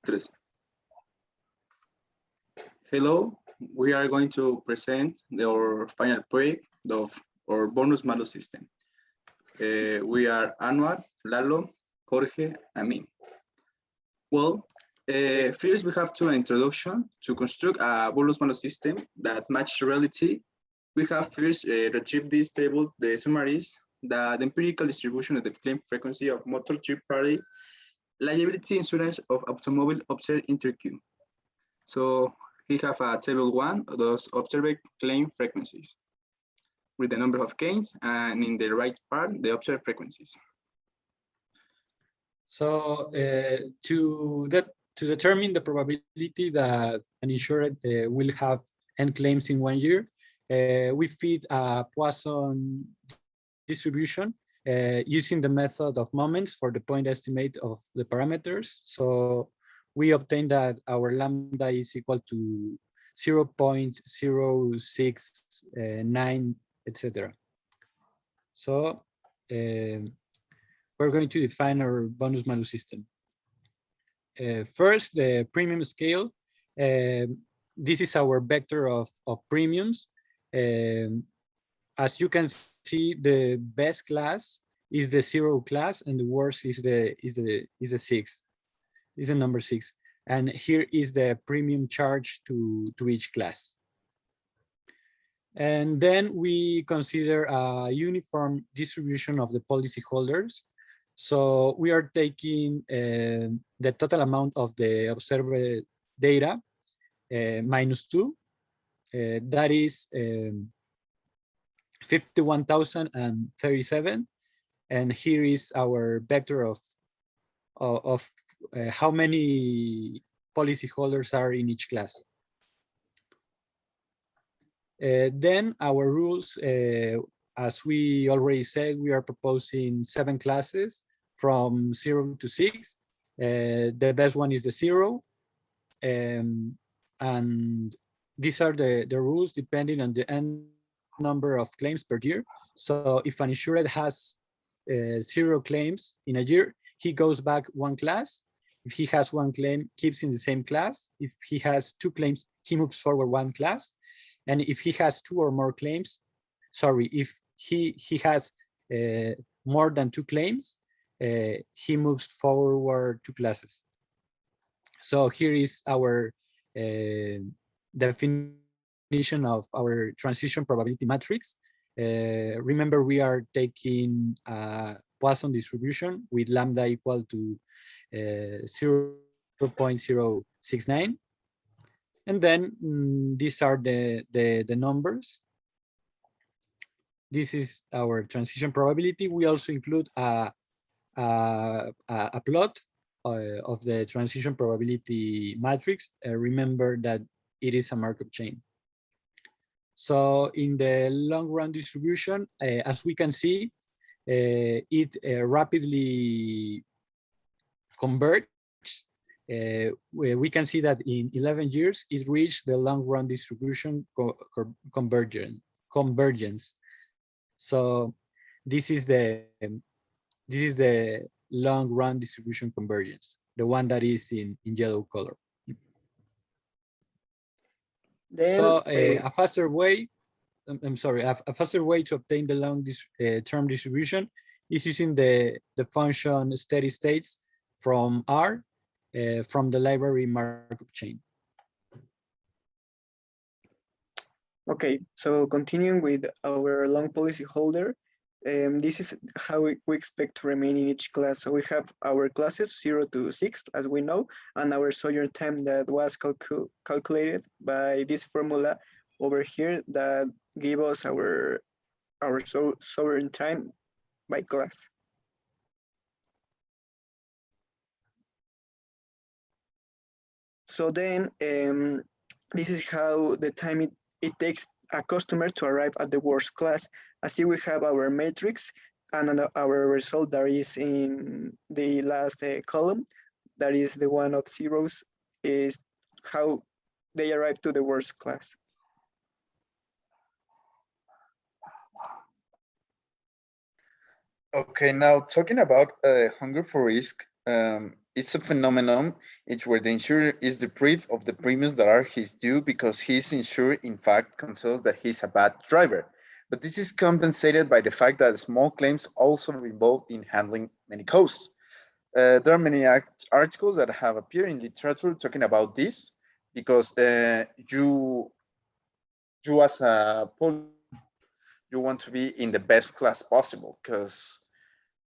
Tres. Hello, we are going to present our final project of our bonus Malus system. We are Anwar, Lalo, Jorge, and me. Well, first we have to introduction to construct a bonus Malus system that match reality. We have first retrieved this table. The summary is that the empirical distribution of the claim frequency of motor third party liability insurance of automobile observed in Turkey. So we have a table one, those observed claim frequencies with the number of claims, and in the right part, the observed frequencies. So to determine the probability that an insured will have n claims in 1 year, we feed a Poisson distribution using the method of moments for the point estimate of the parameters. So we obtain that our lambda is equal to 0.069, etc. So we're going to define our bonus Malus system. First, the premium scale. This is our vector of premiums. As you can see, the best class is the 0 class, and the worst is the 6, is the number 6. And here is the premium charge to each class. And then we consider a uniform distribution of the policyholders. So we are taking the total amount of the observed data minus 2. That is 51,037. And here is our vector of how many policyholders are in each class. Then our rules, as we already said, we are proposing 7 classes from 0 to 6. The best one is the 0. And these are the rules depending on the n number of claims per year. So if an insured has 0 claims in a year, he goes back 1 class. If he has 1 claim, keeps in the same class. If he has 2 claims, he moves forward 1 class. And if he has 2 or more claims, if he has more than 2 claims, he moves forward 2 classes. So here is our definition of our transition probability matrix. Remember, we are taking a Poisson distribution with lambda equal to 0.069. And then these are the numbers. This is our transition probability. We also include a plot of the transition probability matrix. Remember that it is a Markov chain. So in the long run distribution, as we can see, it rapidly converges. We can see that in 11 years, it reached the long run distribution convergence. So this is the long run distribution convergence, the one that is in yellow color. Then, so a faster way, a faster way to obtain the long term distribution is using the function steady states from R from the library Markov chain. Okay, so continuing with our long policy holder, this is how we expect to remain in each class. So we have our classes 0 to 6, as we know, and our sojourn time that was calculated by this formula over here that gave us our sojourn time by class. So then this is how the time it takes a customer to arrive at the worst class. As see, we have our matrix and our result that is in the last column, that is the one of zeros, is how they arrive to the worst class. Okay, now talking about hunger for risk, It's a phenomenon in where the insurer is deprived of the premiums that are his due because his insurer in fact considers that he's a bad driver. But this is compensated by the fact that small claims also involved in handling many costs. There are many articles that have appeared in literature talking about this because you as a police, you want to be in the best class possible because,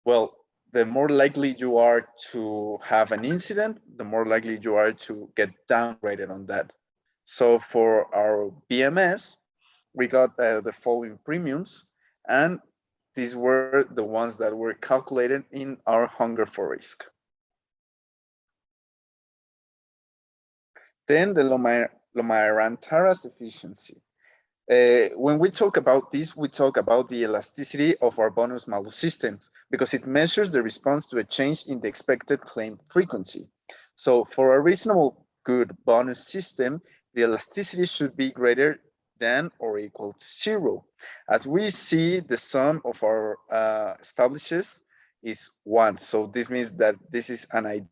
well, the more likely you are to have an incident, the more likely you are to get downgraded on that. So for our BMS, we got the following premiums, and these were the ones that were calculated in our hunger for risk. Then the Lomarantaras efficiency. When we talk about this, we talk about the elasticity of our bonus malus systems because it measures the response to a change in the expected claim frequency. So for a reasonable good bonus system, the elasticity should be greater than or equal to 0. As we see, the sum of our establishes is 1. So this means that this is an ideal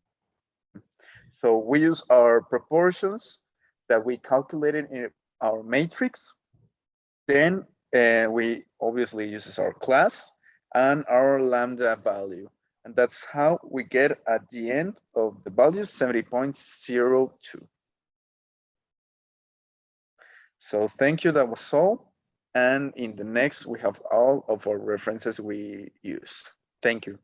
system. So we use our proportions that we calculated in our matrix. Then we obviously uses our class and our lambda value. And that's how we get at the end of the value 70.02. So thank you, that was all. And in the next, we have all of our references we use. Thank you.